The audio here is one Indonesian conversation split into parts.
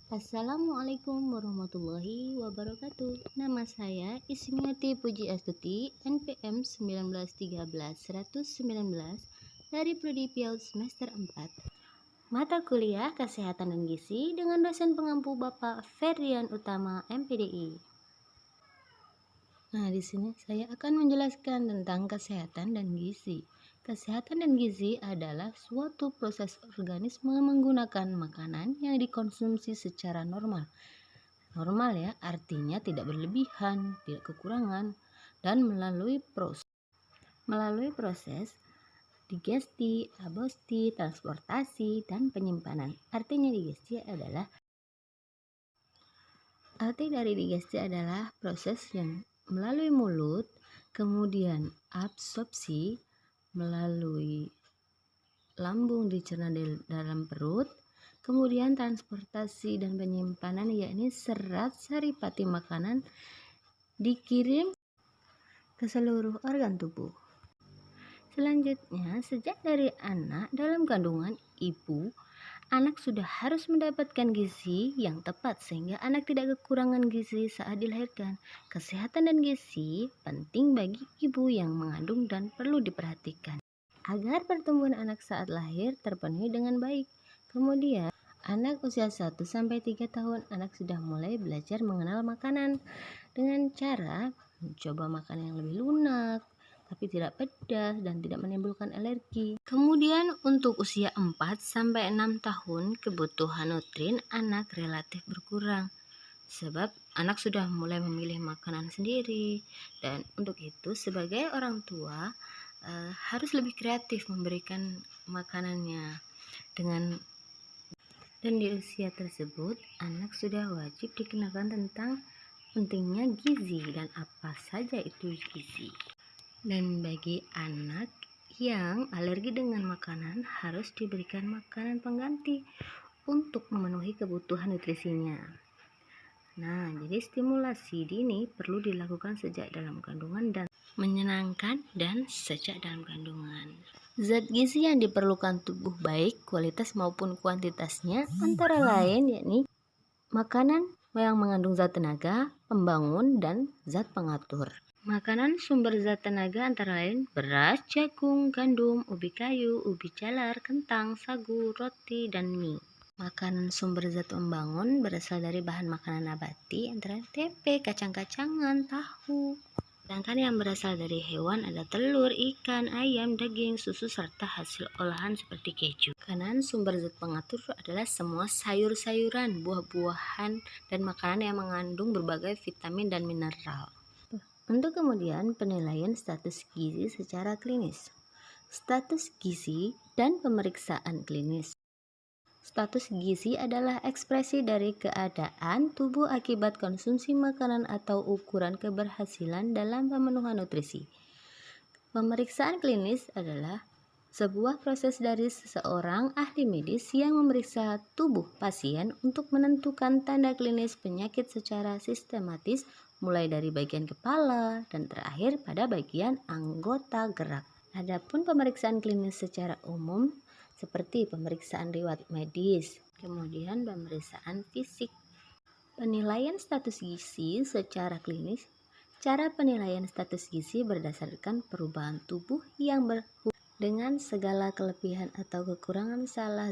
Assalamualaikum warahmatullahi wabarakatuh. Nama saya Ismiati Puji Astuti, NPM 1913119 dari Prodi PAUD semester 4. Mata kuliah Kesehatan dan Gizi dengan dosen pengampu Bapak Ferdian Utama, MPDI. Nah, di sini saya akan menjelaskan tentang kesehatan dan gizi. Kesehatan dan gizi adalah suatu proses organisme menggunakan makanan yang dikonsumsi secara normal. Normal ya, artinya tidak berlebihan, tidak kekurangan, dan melalui proses digesti, absorpsi, transportasi, dan penyimpanan. Arti dari digesti adalah proses yang melalui mulut, kemudian absorpsi melalui lambung dicerna di dalam perut, kemudian transportasi dan penyimpanan yakni serat saripati makanan dikirim ke seluruh organ tubuh. Selanjutnya, sejak dari anak dalam kandungan ibu, anak sudah harus mendapatkan gizi yang tepat sehingga anak tidak kekurangan gizi saat dilahirkan. Kesehatan dan gizi penting bagi ibu yang mengandung dan perlu diperhatikan agar pertumbuhan anak saat lahir terpenuhi dengan baik. Kemudian, anak usia 1-3 tahun anak sudah mulai belajar mengenal makanan dengan cara mencoba makanan yang lebih lunak, tapi tidak pedas dan tidak menimbulkan alergi. Kemudian untuk usia 4-6 tahun kebutuhan nutrien anak relatif berkurang sebab anak sudah mulai memilih makanan sendiri, dan untuk itu sebagai orang tua harus lebih kreatif memberikan makanannya dan di usia tersebut anak sudah wajib dikenakan tentang pentingnya gizi dan apa saja itu gizi. Dan bagi anak yang alergi dengan makanan harus diberikan makanan pengganti untuk memenuhi kebutuhan nutrisinya. Nah, jadi stimulasi dini perlu dilakukan sejak dalam kandungan dan menyenangkan dan sejak dalam kandungan. Zat gizi yang diperlukan tubuh baik kualitas maupun kuantitasnya antara lain yakni makanan yang mengandung zat tenaga, pembangun, dan zat pengatur. Makanan sumber zat tenaga antara lain beras, jagung, gandum, ubi kayu, ubi jalar, kentang, sagu, roti, dan mie. Makanan sumber zat pembangun berasal dari bahan makanan nabati antara tempe, kacang-kacangan, tahu. Sedangkan yang berasal dari hewan ada telur, ikan, ayam, daging, susu, serta hasil olahan seperti keju. Makanan sumber zat pengatur adalah semua sayur-sayuran, buah-buahan, dan makanan yang mengandung berbagai vitamin dan mineral. Untuk kemudian penilaian status gizi secara klinis. Status gizi dan pemeriksaan klinis. Status gizi adalah ekspresi dari keadaan tubuh akibat konsumsi makanan atau ukuran keberhasilan dalam pemenuhan nutrisi. Pemeriksaan klinis adalah sebuah proses dari seseorang ahli medis yang memeriksa tubuh pasien untuk menentukan tanda klinis penyakit secara sistematis, mulai dari bagian kepala dan terakhir pada bagian anggota gerak. Adapun pemeriksaan klinis secara umum seperti pemeriksaan riwayat medis, kemudian pemeriksaan fisik. Penilaian status gizi secara klinis. Cara penilaian status gizi berdasarkan perubahan tubuh yang dengan segala kelebihan atau kekurangan salah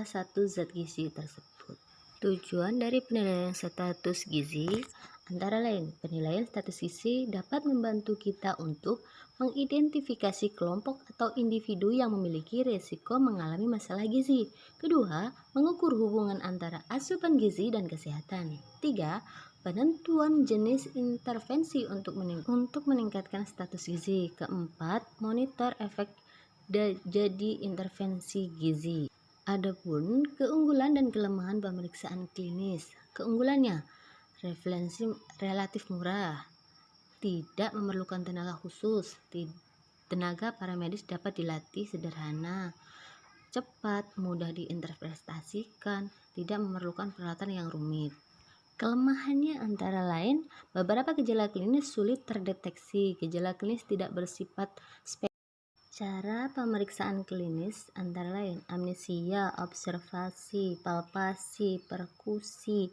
satu zat gizi tersebut. Tujuan dari penilaian status gizi antara lain, penilaian status gizi dapat membantu kita untuk mengidentifikasi kelompok atau individu yang memiliki risiko mengalami masalah gizi. Kedua, mengukur hubungan antara asupan gizi dan kesehatan. Tiga, penentuan jenis intervensi untuk meningkatkan status gizi. Keempat, monitor efek jadi intervensi gizi. Adapun keunggulan dan kelemahan pemeriksaan klinis. Keunggulannya, referensi relatif murah, tidak memerlukan tenaga khusus, tenaga paramedis dapat dilatih sederhana, cepat, mudah diinterpretasikan, tidak memerlukan peralatan yang rumit. Kelemahannya antara lain, beberapa gejala klinis sulit terdeteksi. Gejala klinis tidak bersifat spesifik. Cara pemeriksaan klinis antara lain amnesia, observasi, palpasi, perkusi,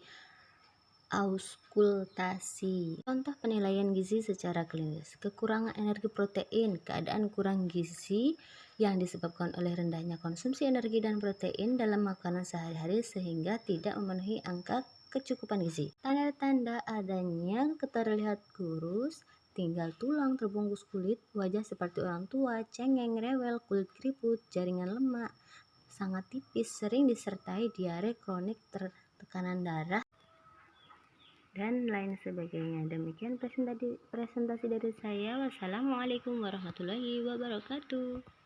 auskultasi. Contoh penilaian gizi secara klinis: kekurangan energi protein, keadaan kurang gizi yang disebabkan oleh rendahnya konsumsi energi dan protein dalam makanan sehari-hari sehingga tidak memenuhi angka kecukupan gizi. Tanda-tanda adanya terlihat kurus, tinggal tulang terbungkus kulit, wajah seperti orang tua, cengeng, rewel, kulit keriput, jaringan lemak sangat tipis, sering disertai diare kronik, tekanan darah, dan lain sebagainya. Demikian presentasi dari saya. Wassalamualaikum warahmatullahi wabarakatuh.